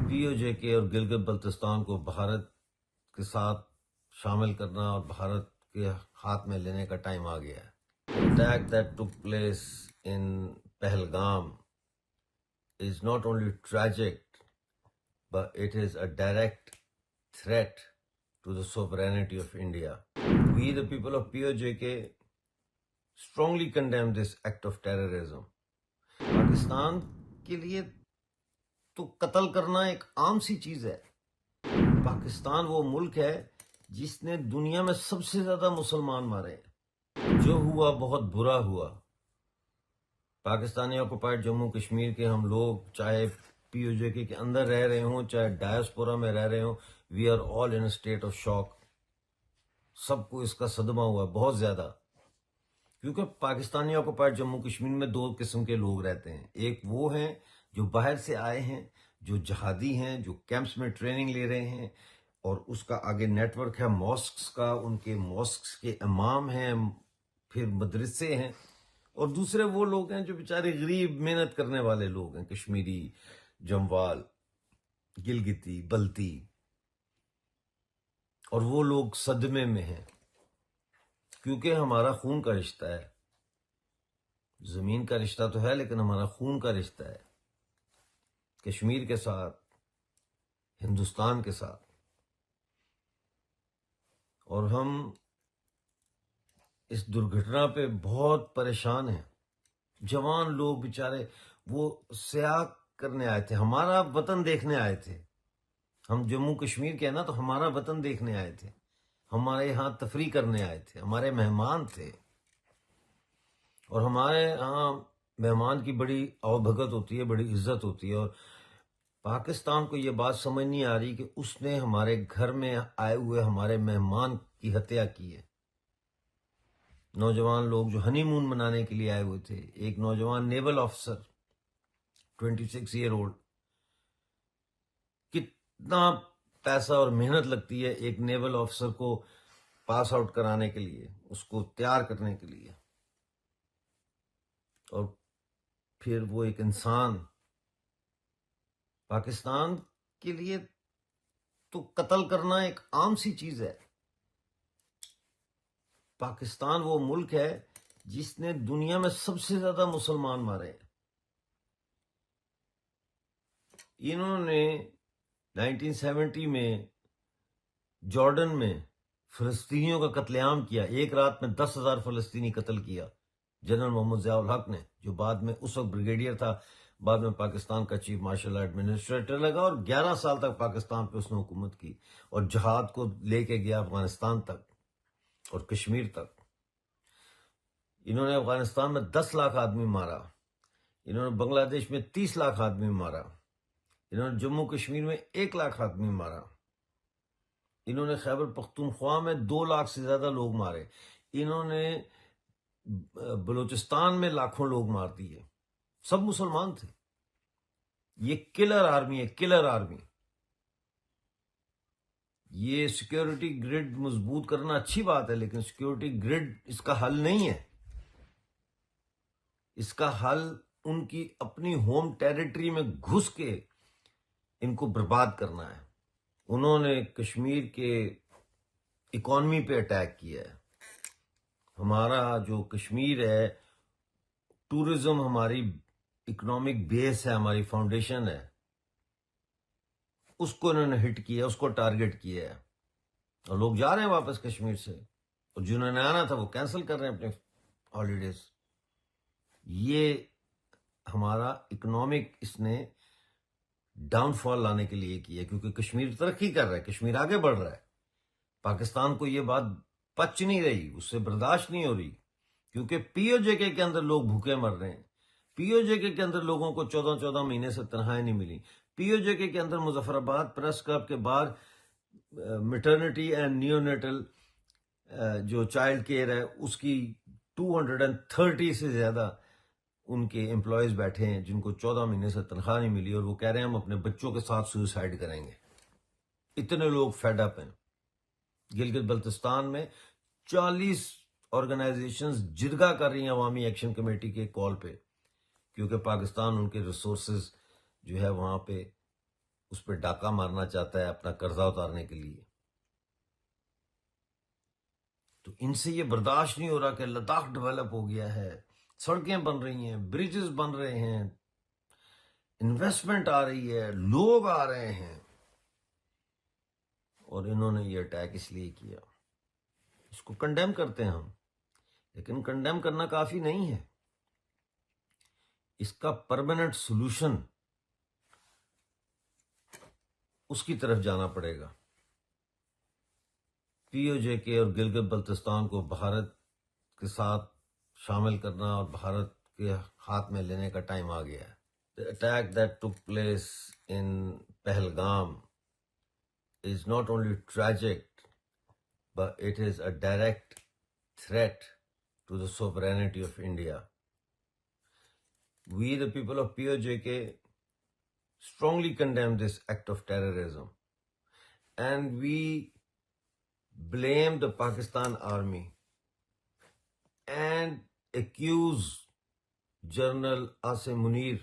پی او جے کے اور گلگت بلتستان کو بھارت کے ساتھ شامل کرنا اور بھارت کے ہاتھ میں لینے کا ٹائم آ گیا ہے۔ Attack that took place in Pahalgam is not only tragic, but it is a direct threat to the sovereignty of India. We, the people of POJK, strongly condemn this act of terrorism. Pakistan کے لیے تو قتل کرنا ایک عام سی چیز ہے۔ پاکستان وہ ملک ہے جس نے دنیا میں سب سے زیادہ مسلمان مارے ہیں۔ جو ہوا بہت برا ہوا۔ پاکستانی آکوپائڈ جموں کشمیر کے ہم لوگ چاہے پی او جے کے اندر رہ رہے ہوں چاہے ڈائسپورا میں رہ رہے ہوں، we are all in state of shock. سب کو اس کا صدمہ ہوا بہت زیادہ، کیونکہ پاکستانی آکوپائڈ جموں کشمیر میں دو قسم کے لوگ رہتے ہیں۔ ایک وہ ہیں جو باہر سے آئے ہیں، جو جہادی ہیں، جو کیمپس میں ٹریننگ لے رہے ہیں، اور اس کا آگے نیٹ ورک ہے ماسکس کا، ان کے ماسکس کے امام ہیں، پھر مدرسے ہیں۔ اور دوسرے وہ لوگ ہیں جو بیچارے غریب محنت کرنے والے لوگ ہیں، کشمیری، جموال، گلگتی، بلتی، اور وہ لوگ صدمے میں ہیں کیونکہ ہمارا خون کا رشتہ ہے۔ زمین کا رشتہ تو ہے لیکن ہمارا خون کا رشتہ ہے، کشمیر کے ساتھ، ہندوستان کے ساتھ، اور ہم اس درگھٹنا پہ بہت پریشان ہیں۔ جوان لوگ بیچارے وہ سیاح کرنے آئے تھے، ہمارا وطن دیکھنے آئے تھے۔ ہم جموں کشمیر کے ہیں نا، تو ہمارا وطن دیکھنے آئے تھے، ہمارے یہاں تفریح کرنے آئے تھے، ہمارے مہمان تھے۔ اور ہمارے یہاں مہمان کی بڑی آؤبھگت ہوتی ہے، بڑی عزت ہوتی ہے، اور پاکستان کو یہ بات سمجھ نہیں آ رہی کہ اس نے ہمارے گھر میں آئے ہوئے ہمارے مہمان کی ہتیا کی ہے۔ نوجوان لوگ جو ہنی مون منانے کے لیے آئے ہوئے تھے، ایک نوجوان نیول آفیسر 26 ایئر اولڈ، کتنا پیسہ اور محنت لگتی ہے ایک نیول آفیسر کو پاس آؤٹ کرانے کے لیے، اس کو تیار کرنے کے لیے، اور پھر وہ ایک انسان۔ پاکستان کے لیے تو قتل کرنا ایک عام سی چیز ہے۔ پاکستان وہ ملک ہے جس نے دنیا میں سب سے زیادہ مسلمان مارے ہیں۔ انہوں نے 1970 میں جارڈن میں فلسطینیوں کا قتل عام کیا، ایک رات میں 10,000 فلسطینی قتل کیا جنرل محمد ضیاء الحق نے، جو بعد میں اس وقت بریگیڈیئر تھا، بعد میں پاکستان کا چیف مارشل ایڈمنسٹریٹر لگا، اور 11 سال تک پاکستان پہ اس نے حکومت کی، اور جہاد کو لے کے گیا افغانستان تک اور کشمیر تک۔ انہوں نے افغانستان میں 10 لاکھ آدمی مارا، انہوں نے بنگلہ دیش میں 30 لاکھ آدمی مارا، انہوں نے جموں کشمیر میں 1 لاکھ آدمی مارا، انہوں نے خیبر پختونخوا میں 2 لاکھ سے زیادہ لوگ مارے، انہوں نے بلوچستان میں لاکھوں لوگ مار دیے، سب مسلمان تھے۔ یہ کلر آرمی ہے، کلر آرمی۔ یہ سیکیورٹی گرڈ مضبوط کرنا اچھی بات ہے، لیکن سیکیورٹی گرڈ اس کا حل نہیں ہے۔ اس کا حل ان کی اپنی ہوم ٹیریٹری میں گھس کے ان کو برباد کرنا ہے۔ انہوں نے کشمیر کے اکانومی پہ اٹیک کیا ہے۔ ہمارا جو کشمیر ہے، ٹورزم ہماری اکنامک بیس ہے، ہماری فاؤنڈیشن ہے، اس کو انہوں نے ہٹ کیا، اس کو ٹارگٹ کیا ہے، اور لوگ جا رہے ہیں واپس کشمیر سے، اور جنہوں نے آنا تھا وہ کینسل کر رہے ہیں اپنے ہالیڈیز۔ یہ ہمارا اکنامک اس نے ڈاؤن فال لانے کے لیے کیا، کیونکہ کشمیر ترقی کر رہا ہے، کشمیر آگے بڑھ رہا ہے۔ پاکستان کو یہ بات پچ نہیں رہی، اس سے برداشت نہیں ہو رہی، کیونکہ پی او جے کے اندر لوگ بھوکے مر رہے ہیں۔ پی او جے کے اندر لوگوں کو 14 مہینے سے تنخواہیں نہیں ملی۔ پی او جے کے اندر مظفر آباد پریس کلب کے باہر میٹرنٹی اینڈ نیونیٹل جو چائلڈ کیئر ہے، اس کی 230 سے زیادہ ان کے امپلائیز بیٹھے ہیں جن کو 14 مہینے سے تنخواہ نہیں ملی، اور وہ کہہ رہے ہیں ہم اپنے بچوں کے ساتھ سوئسائڈ کریں گے۔ اتنے لوگ فیڈ اپ ہیں۔ گلگت بلتستان میں 40 آرگنائزیشنز جرگہ کر رہی ہیں عوامی ایکشن کمیٹی کے کال پہ، کیونکہ پاکستان ان کے ریسورسز جو ہے وہاں پہ اس پہ ڈاکہ مارنا چاہتا ہے اپنا قرضہ اتارنے کے لیے. تو ان سے یہ برداشت نہیں ہو رہا کہ لداخ ڈیولپ ہو گیا ہے، سڑکیں بن رہی ہیں، بریجز بن رہے ہیں، انویسٹمنٹ آ رہی ہے، لوگ آ رہے ہیں، اور انہوں نے یہ اٹیک اس لیے کیا. اس کو کنڈیم کرتے ہیں ہم، لیکن کنڈیم کرنا کافی نہیں ہے. اس کا پرماننٹ سولوشن اس کی طرف جانا پڑے گا. پی او جے کے اور گلگت بلتستان کو بھارت کے ساتھ شامل کرنا اور بھارت کے ہاتھ میں لینے کا ٹائم آ گیا ہے. The attack that took place in Pahalgam is not only tragic, but it is a direct threat to the sovereignty of India. We, the people of POJK, strongly condemn this act of terrorism, and we blame the Pakistan Army and accuse General Asim Munir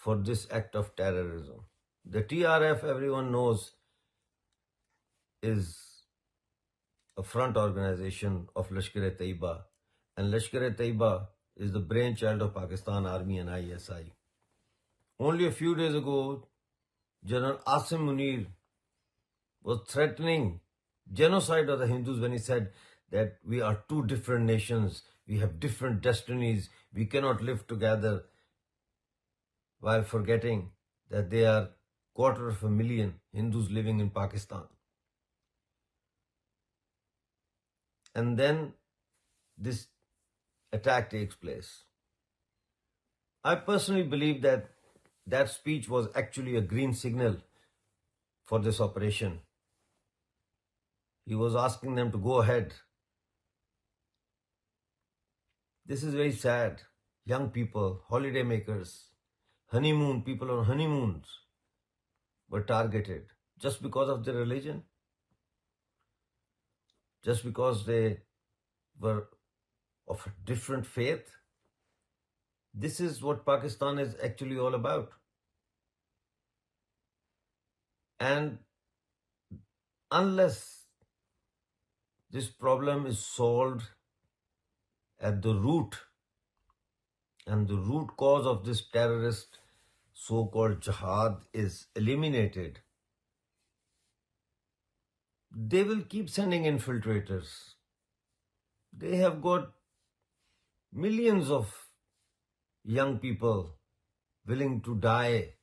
for this act of terrorism. The TRF, everyone knows, is a front organization of Lashkar-e-Taiba, and Lashkar-e-Taiba is the brainchild of Pakistan Army and ISI. Only a few days ago, General Asim Munir was threatening genocide of the Hindus when he said that we are two different nations, we have different destinies, we cannot live together, while forgetting that there are 250,000 Hindus living in Pakistan. And then this attack takes place. I personally believe that that speech was actually a green signal for this operation. He was asking them to go ahead. This is very sad. Young people, holiday makers, people on honeymoons were targeted just because of their religion, just because they were of a different faith. This is what Pakistan is actually all about. And unless this problem is solved at the root, and the root cause of this terrorist so-called jihad is eliminated, they will keep sending infiltrators. They have got millions of young people willing to die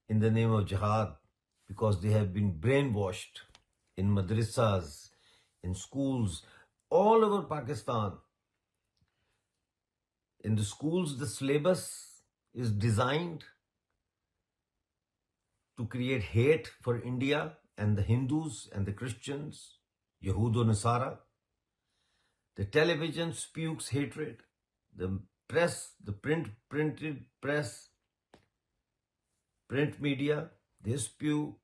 in the name of jihad because they have been brainwashed in madrasas, in schools, all over Pakistan. In the schools, the syllabus is designed to create hate for India and the Hindus and the Christians, Yahudo Nasara. The television spews hatred. The press, the printed press, print media, they spew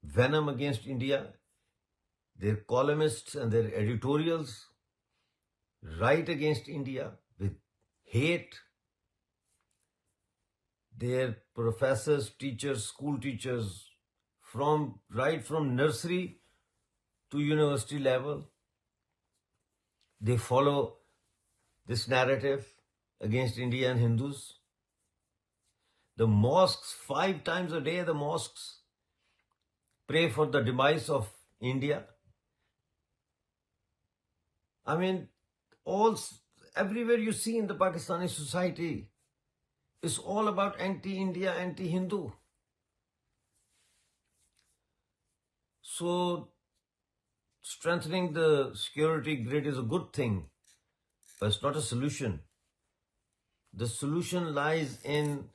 venom against India. Their columnists and their editorials write against India with hate. Their professors, teachers, school teachers, right from nursery to university level, they follow this narrative against India and Hindus. The mosques, 5 times a day, the mosques pray for the demise of India. I mean, everywhere you see in the Pakistani society, it's all about anti-India, anti-Hindu. So, strengthening the security grid is a good thing, but it's not a solution. The solution lies in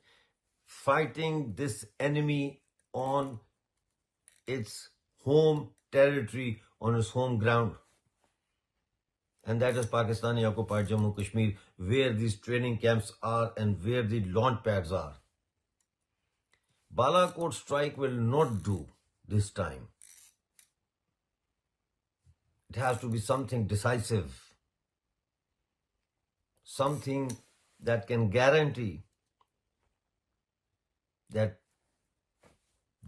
fighting this enemy on its home territory, on its home ground. And that is Pakistani occupied Jammu Kashmir, where these training camps are and where the launch pads are. Balakot strike will not do this time. It has to be something decisive, something that can guarantee that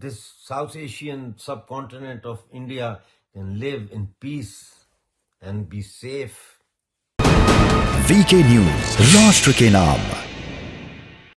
this South Asian subcontinent of India can live in peace and be safe. VK news, राष्ट्र के नाम।